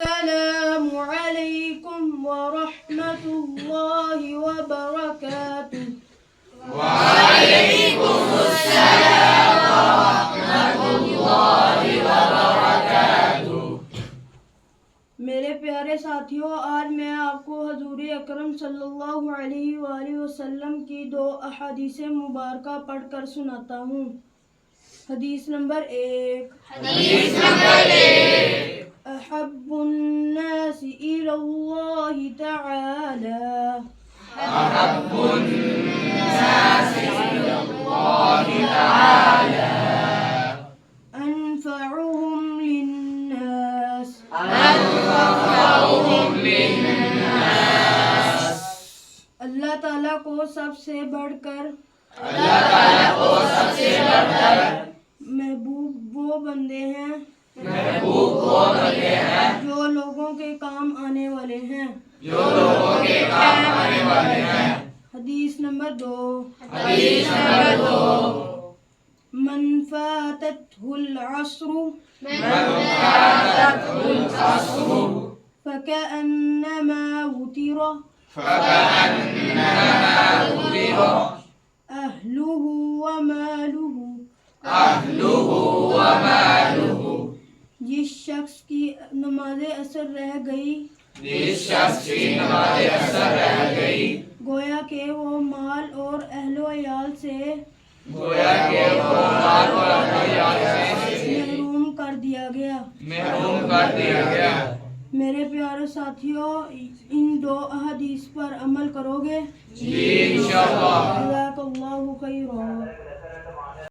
السلام علیکم ورحمۃ اللہ وبرکاتہ۔ وعلیکم السلام ورحمۃ اللہ وبرکاتہ۔ میرے پیارے ساتھیوں، آج میں آپ کو حضور اکرم صلی اللہ علیہ وآلہ وسلم کی 2 احادیث مبارکہ پڑھ کر سناتا ہوں۔ حدیث نمبر 1۔ احب الناس الى اللہ تعالی احب الناس الى اللہ تعالی انفعهم للناس انفعهم للناس۔ اللہ تعالیٰ کو سب سے بڑھ کر محبوب وہ بندے ہیں جو لوگوں کے کام آنے والے ہیں۔ حدیث نمبر 2۔ من فاتته العصر فكأنما وتر أهله وماله۔ جس شخص کی نماز اثر رہ گئی گویا کہ وہ مال اور اہل و عیال سے محروم کر دیا گیا۔ میرے پیارے ساتھیوں، ان 2 احادیث پر عمل کرو گے؟ جی انشاءاللہ۔ جزاک اللہ خیرا۔